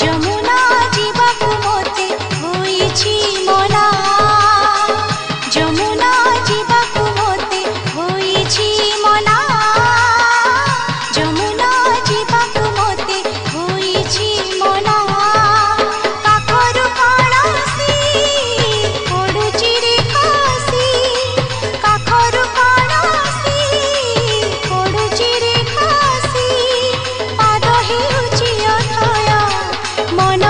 ଯମୁନା ଯିବାକୁ ମୋତେ ହୋଇଛି ମନା ଯମୁନା ଯିବାକୁ ମୋତେ ହୋଇଛି ମନା ଯମୁନା ଯିବାକୁ ମୋତେ ହୋଇଛି ମନା କାଖରୁ କୌଣସି ପଡ଼ୁଛି ରେ ଖସି କାଖରୁ କୌଣସି ପଡ଼ୁଛି ରେ ଖସି ପାଦ ହେଉଛି ଅଥୟ ମନ